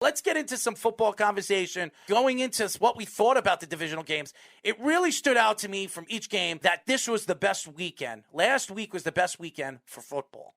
Let's get into some football conversation. Going into what we thought about the divisional games, it really stood out to me from each game that this was the best weekend. Last week was the best weekend for football.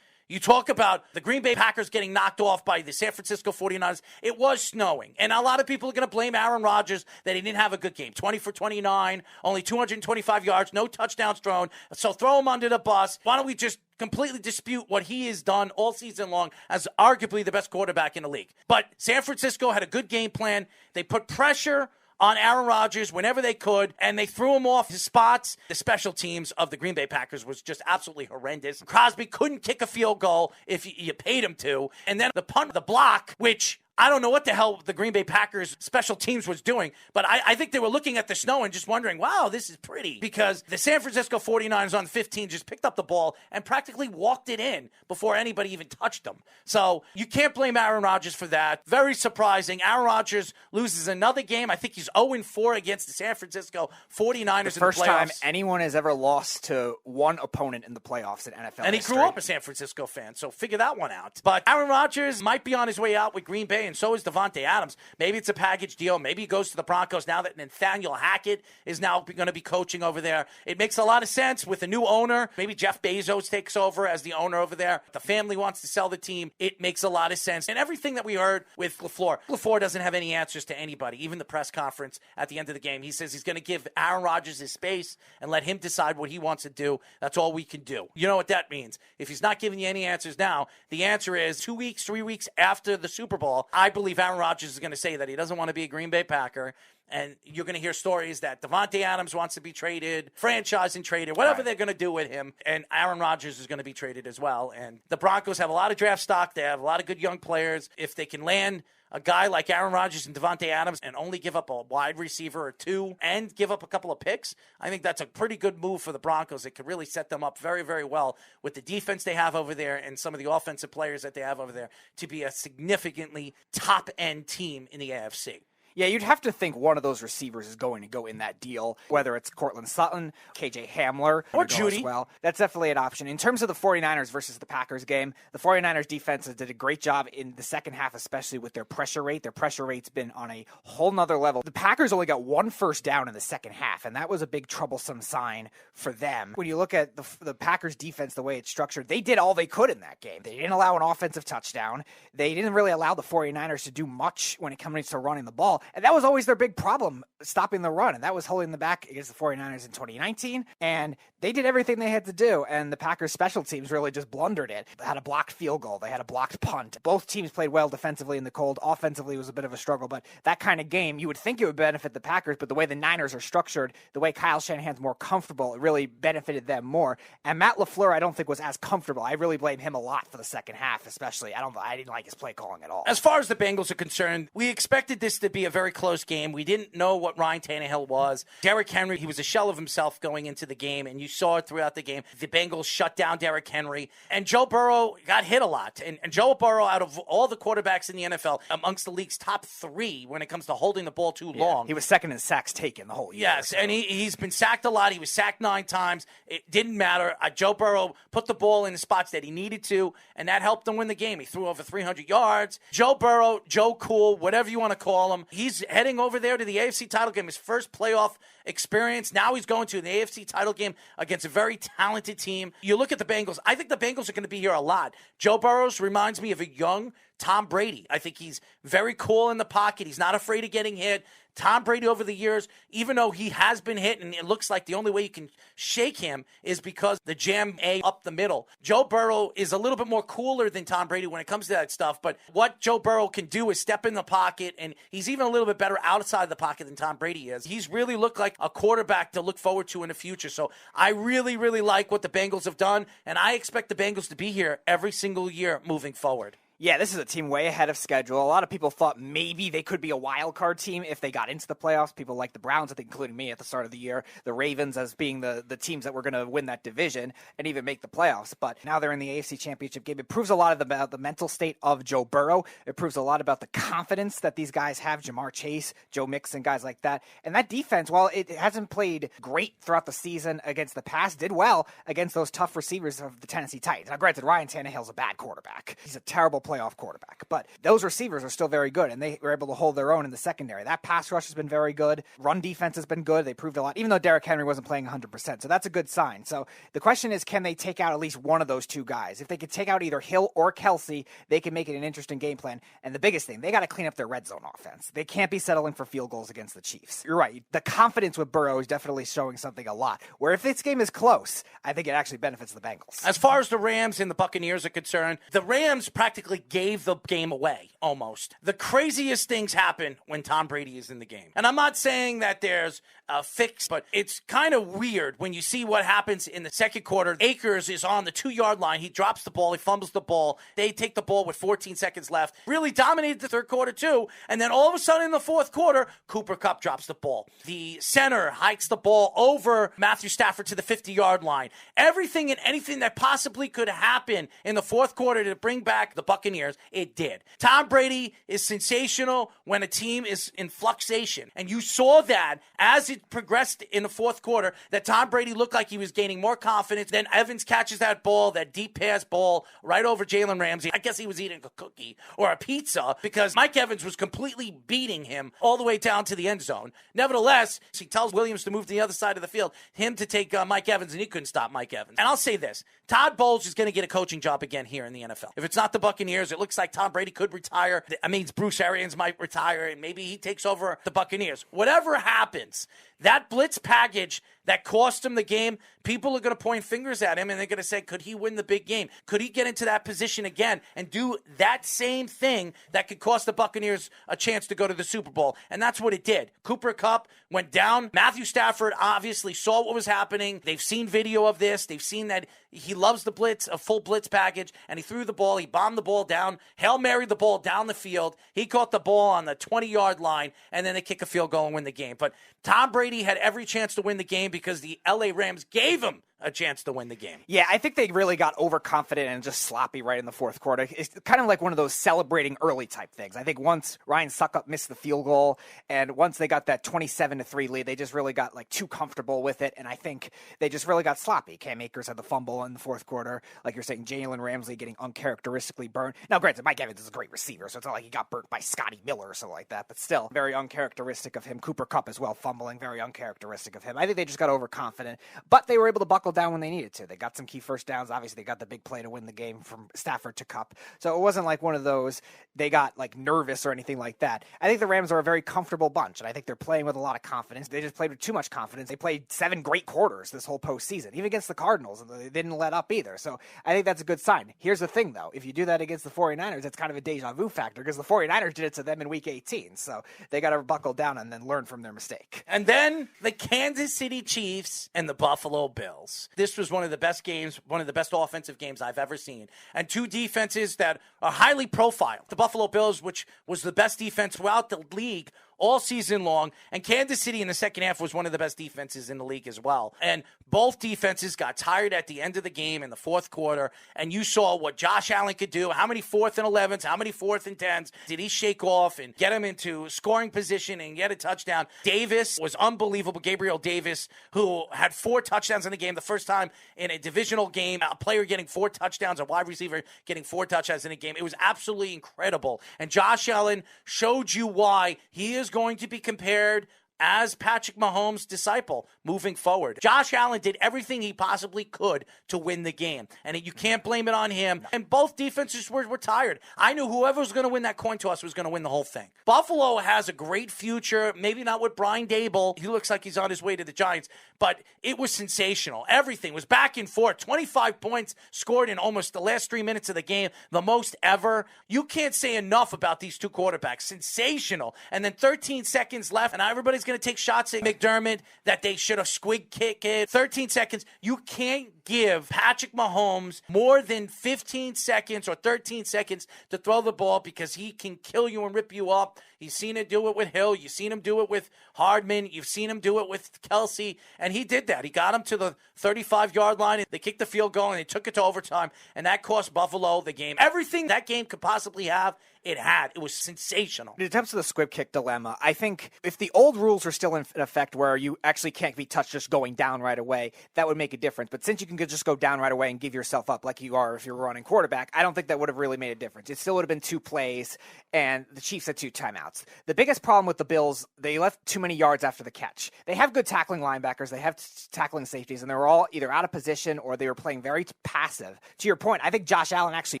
You talk about the Green Bay Packers getting knocked off by the San Francisco 49ers. It was snowing. And a lot of people are going to blame Aaron Rodgers that he didn't have a good game. 20 for 29, only 225 yards, no touchdowns thrown. So throw him under the bus. Why don't we just completely dispute what he has done all season long as arguably the best quarterback in the league? But San Francisco had a good game plan. They put pressure on Aaron Rodgers whenever they could, and they threw him off his spots. The special teams of the Green Bay Packers was just absolutely horrendous. Crosby couldn't kick a field goal if you paid him to. And then the punt, the block, which I don't know what the hell the Green Bay Packers special teams was doing, but I think they were looking at the snow and just wondering, wow, this is pretty. Because the San Francisco 49ers on 15 just picked up the ball and practically walked it in before anybody even touched them. So you can't blame Aaron Rodgers for that. Very surprising. Aaron Rodgers loses another game. I think he's 0-4 against the San Francisco 49ers in the playoffs. The first time anyone has ever lost to one opponent in the playoffs in NFL And he history. grew up a San Francisco fan, so figure that one out. But Aaron Rodgers might be on his way out with Green Bay, and so is Davante Adams. Maybe it's a package deal. Maybe he goes to the Broncos now that Nathaniel Hackett is now going to be coaching over there. It makes a lot of sense with a new owner. Maybe Jeff Bezos takes over as the owner over there. The family wants to sell the team. It makes a lot of sense. And everything that we heard with LaFleur doesn't have any answers to anybody. Even the press conference at the end of the game, he says he's going to give Aaron Rodgers his space and let him decide what he wants to do. That's all we can do. You know what that means. If he's not giving you any answers now, the answer is 2 weeks, 3 weeks after the Super Bowl, I believe Aaron Rodgers is going to say that he doesn't want to be a Green Bay Packer. And you're going to hear stories that Davante Adams wants to be traded, franchising traded, whatever they're going to do with him. And Aaron Rodgers is going to be traded as well. And the Broncos have a lot of draft stock. They have a lot of good young players. If they can land a guy like Aaron Rodgers and Davante Adams and only give up a wide receiver or two and give up a couple of picks, I think that's a pretty good move for the Broncos. It could really set them up very, very well with the defense they have over there and some of the offensive players that they have over there to be a significantly top-end team in the AFC. Yeah, you'd have to think one of those receivers is going to go in that deal, whether it's Cortland Sutton, KJ Hamler, or Judy. As well. That's definitely an option. In terms of the 49ers versus the Packers game, the 49ers defense did a great job in the second half, especially with their pressure rate. Their pressure rate's been on a whole nother level. The Packers only got one first down in the second half, and that was a big troublesome sign for them. When you look at the Packers defense, the way it's structured, they did all they could in that game. They didn't allow an offensive touchdown. They didn't really allow the 49ers to do much when it comes to running the ball. And that was always their big problem, stopping the run. And that was holding them back against the 49ers in 2019. And they did everything they had to do. And the Packers special teams really just blundered it. They had a blocked field goal. They had a blocked punt. Both teams played well defensively in the cold. Offensively was a bit of a struggle. But that kind of game, you would think it would benefit the Packers. But the way the Niners are structured, the way Kyle Shanahan's more comfortable, it really benefited them more. And Matt LaFleur, I don't think was as comfortable. I really blame him a lot for the second half, especially. I didn't like his play calling at all. As far as the Bengals are concerned, we expected this to be a very close game. We didn't know what Ryan Tannehill was. Derrick Henry, he was a shell of himself going into the game, and you saw it throughout the game. The Bengals shut down Derrick Henry, and Joe Burrow got hit a lot. And Joe Burrow, out of all the quarterbacks in the NFL, amongst the league's top three when it comes to holding the ball too long. He was second in sacks taken the whole year. Yes, so. And he's been sacked a lot. He was sacked 9 times. It didn't matter. Joe Burrow put the ball in the spots that he needed to, and that helped him win the game. He threw over 300 yards. Joe Burrow, Joe Cool, whatever you want to call him, he's heading over there to the AFC title game, his first playoff experience. Now he's going to the AFC title game against a very talented team. You look at the Bengals. I think the Bengals are going to be here a lot. Joe Burrows reminds me of a young Tom Brady. I think he's very cool in the pocket. He's not afraid of getting hit. Tom Brady over the years, even though he has been hit, and it looks like the only way you can shake him is because the jam up the middle. Joe Burrow is a little bit more cooler than Tom Brady when it comes to that stuff, but what Joe Burrow can do is step in the pocket, and he's even a little bit better outside the pocket than Tom Brady is. He's really looked like a quarterback to look forward to in the future, so I really, really like what the Bengals have done, and I expect the Bengals to be here every single year moving forward. Yeah, this is a team way ahead of schedule. A lot of people thought maybe they could be a wild card team if they got into the playoffs. People like the Browns, I think, including me at the start of the year, the Ravens as being the teams that were going to win that division and even make the playoffs. But now they're in the AFC Championship game. It proves a lot about the mental state of Joe Burrow. It proves a lot about the confidence that these guys have, Jamar Chase, Joe Mixon, guys like that. And that defense, while it hasn't played great throughout the season against the pass, did well against those tough receivers of the Tennessee Titans. Now, granted, Ryan Tannehill's a bad quarterback. He's a terrible player playoff quarterback. But those receivers are still very good, and they were able to hold their own in the secondary. That pass rush has been very good. Run defense has been good. They proved a lot, even though Derrick Henry wasn't playing 100%. So that's a good sign. So the question is, can they take out at least one of those two guys? If they could take out either Hill or Kelsey, they can make it an interesting game plan. And the biggest thing, they got to clean up their red zone offense. They can't be settling for field goals against the Chiefs. You're right. The confidence with Burrow is definitely showing something a lot. Where if this game is close, I think it actually benefits the Bengals. As far as the Rams and the Buccaneers are concerned, the Rams practically gave the game away, almost. The craziest things happen when Tom Brady is in the game. And I'm not saying that there's a fix, but it's kind of weird when you see what happens in the second quarter. Akers is on the 2-yard line. He drops the ball. He fumbles the ball. They take the ball with 14 seconds left. Really dominated the third quarter, too. And then all of a sudden in the fourth quarter, Cooper Kupp drops the ball. The center hikes the ball over Matthew Stafford to the 50-yard line. Everything and anything that possibly could happen in the fourth quarter to bring back the Buccaneers, it did. Tom Brady is sensational when a team is in fluxation. And you saw that as it progressed in the fourth quarter, that Tom Brady looked like he was gaining more confidence. Then Evans catches that ball, that deep pass ball, right over Jalen Ramsey. I guess he was eating a cookie or a pizza because Mike Evans was completely beating him all the way down to the end zone. Nevertheless, he tells Williams to move to the other side of the field, him to take Mike Evans, and he couldn't stop Mike Evans. And I'll say this, Todd Bowles is going to get a coaching job again here in the NFL. If it's not the Buccaneers, it looks like Tom Brady could retire. I mean, Bruce Arians might retire, and maybe he takes over the Buccaneers. Whatever happens, that blitz package that cost him the game, people are going to point fingers at him, and they're going to say, could he win the big game? Could he get into that position again and do that same thing that could cost the Buccaneers a chance to go to the Super Bowl? And that's what it did. Cooper Kupp went down. Matthew Stafford obviously saw what was happening. They've seen video of this. They've seen that he loves the blitz, a full blitz package, and he threw the ball. He bombed the ball down, Hail Mary the ball down the field. He caught the ball on the 20-yard line, and then they kick a field goal and win the game. But Tom Brady had every chance to win the game because the LA Rams gave him a chance to win the game. Yeah, I think they really got overconfident and just sloppy right in the fourth quarter. It's kind of like one of those celebrating early type things. I think once Ryan Suckup missed the field goal, and once they got that 27-3 lead, they just really got like too comfortable with it, and I think they just really got sloppy. Cam Akers had the fumble in the fourth quarter. Like you're saying, Jalen Ramsey getting uncharacteristically burned. Now, granted, Mike Evans is a great receiver, so it's not like he got burnt by Scotty Miller or something like that, but still, very uncharacteristic of him. Cooper Kupp as well, fumbling, very uncharacteristic of him. I think they just got overconfident, but they were able to buckle down when they needed to. They got some key first downs. Obviously, they got the big play to win the game from Stafford to Kupp. So it wasn't like one of those they got like nervous or anything like that. I think the Rams are a very comfortable bunch, and I think they're playing with a lot of confidence. They just played with too much confidence. They played 7 great quarters this whole postseason, even against the Cardinals, and they didn't let up either. So I think that's a good sign. Here's the thing, though. If you do that against the 49ers, it's kind of a deja vu factor because the 49ers did it to them in Week 18. So they got to buckle down and then learn from their mistake. And then the Kansas City Chiefs and the Buffalo Bills. This was one of the best games, one of the best offensive games I've ever seen. And two defenses that are highly profiled. The Buffalo Bills, which was the best defense throughout the league all season long, and Kansas City in the second half was one of the best defenses in the league as well. And both defenses got tired at the end of the game in the fourth quarter, and you saw what Josh Allen could do. How many 4th and 11s, how many 4th and 10s did he shake off and get him into scoring position and get a touchdown? Davis was unbelievable. Gabriel Davis, who had 4 touchdowns in the game, the first time in a divisional game, a player getting 4 touchdowns, a wide receiver getting 4 touchdowns in a game. It was absolutely incredible. And Josh Allen showed you why he is going to be compared as Patrick Mahomes' disciple moving forward. Josh Allen did everything he possibly could to win the game, and you can't blame it on him. And both defenses were tired. I knew whoever was going to win that coin toss was going to win the whole thing. Buffalo has a great future, maybe not with Brian Daboll. He looks like he's on his way to the Giants, but it was sensational. Everything was back and forth. 25 points scored in almost the last 3 minutes of the game, the most ever. You can't say enough about these two quarterbacks. Sensational. And then 13 seconds left, and everybody's going to take shots at McDermott that they should have squig kicked it. 13 seconds. You can't give Patrick Mahomes more than 15 seconds or 13 seconds to throw the ball because he can kill you and rip you up. You've seen him do it with Hill. You've seen him do it with Hardman. You've seen him do it with Kelsey. And he did that. He got him to the 35-yard line. They kicked the field goal, and they took it to overtime. And that cost Buffalo the game. Everything that game could possibly have, it had. It was sensational. In terms of the squib kick dilemma, I think if the old rules were still in effect where you actually can't be touched just going down right away, that would make a difference. But since you can just go down right away and give yourself up like you are if you're running quarterback, I don't think that would have really made a difference. It still would have been 2 plays, and the Chiefs had 2 timeouts. The biggest problem with the Bills, they left too many yards after the catch. They have good tackling linebackers, they have tackling safeties, and they were all either out of position or they were playing very passive. To your point, I think Josh Allen actually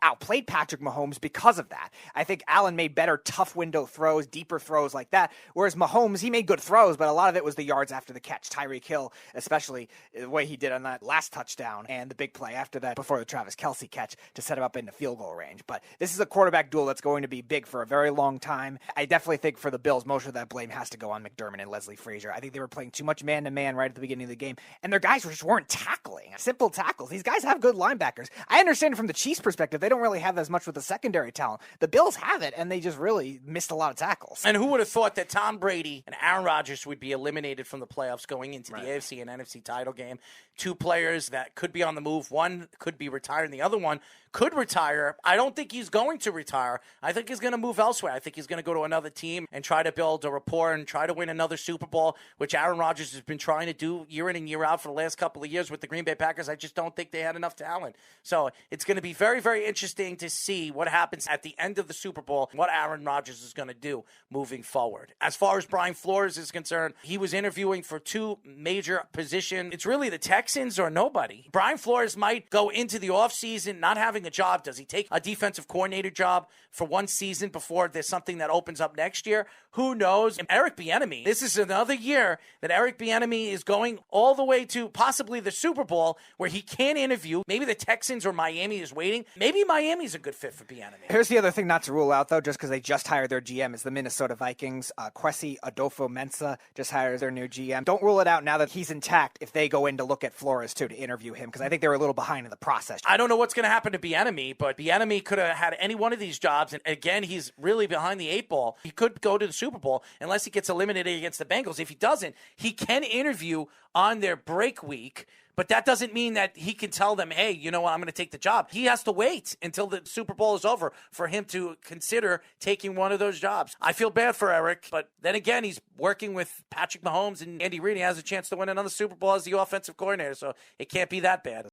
outplayed Patrick Mahomes because of that. I think Allen made better tough window throws, deeper throws like that, whereas Mahomes, he made good throws, but a lot of it was the yards after the catch. Tyreek Hill, especially the way he did on that last touchdown and the big play after that before the Travis Kelce catch to set him up into field goal range. But this is a quarterback duel that's going to be big for a very long time. I definitely think for the Bills, most of that blame has to go on McDermott and Leslie Frazier. I think they were playing too much man-to-man right at the beginning of the game, and their guys just weren't tackling. Simple tackles. These guys have good linebackers. I understand from the Chiefs' perspective, they don't really have as much with the secondary talent. The Bills have it, and they just really missed a lot of tackles. And who would have thought that Tom Brady and Aaron Rodgers would be eliminated from the playoffs going into the AFC and NFC title game? 2 players that could be on the move. One could be retired, and the other one could retire. I don't think he's going to retire. I think he's going to move elsewhere. I think he's going to go to another team and try to build a rapport and try to win another Super Bowl, which Aaron Rodgers has been trying to do year in and year out for the last couple of years with the Green Bay Packers. I just don't think they had enough talent. So it's going to be very, very interesting to see what happens at the end of the Super Bowl, what Aaron Rodgers is going to do moving forward. As far as Brian Flores is concerned, he was interviewing for 2 major positions. It's really the Texans or nobody. Brian Flores might go into the offseason not having a job. Does he take a defensive coordinator job for 1 season before there's something that opens up next year? Who knows? And Eric Bieniemy, this is another year that Eric Bieniemy is going all the way to possibly the Super Bowl where he can't interview. Maybe the Texans or Miami is waiting. Maybe Miami's a good fit for Bieniemy. Here's the other thing not to rule out, though, just because they just hired their GM, is the Minnesota Vikings. Kwesi Adolfo-Mensah just hired their new GM. Don't rule it out now that he's intact if they go in to look at Flores, too, to interview him, because I think they were a little behind in the process. I don't know what's going to happen to Bieniemy, but Bieniemy could have had any one of these jobs, and again, he's really behind the 8 ball. He could go to the Super Bowl unless he gets eliminated against the Bengals. If he doesn't, he can interview on their break week, but that doesn't mean that he can tell them, hey, you know what, I'm going to take the job. He has to wait until the Super Bowl is over for him to consider taking one of those jobs. I feel bad for Eric, but then again, he's working with Patrick Mahomes and Andy Reid. He has a chance to win another Super Bowl as the offensive coordinator, so it can't be that bad.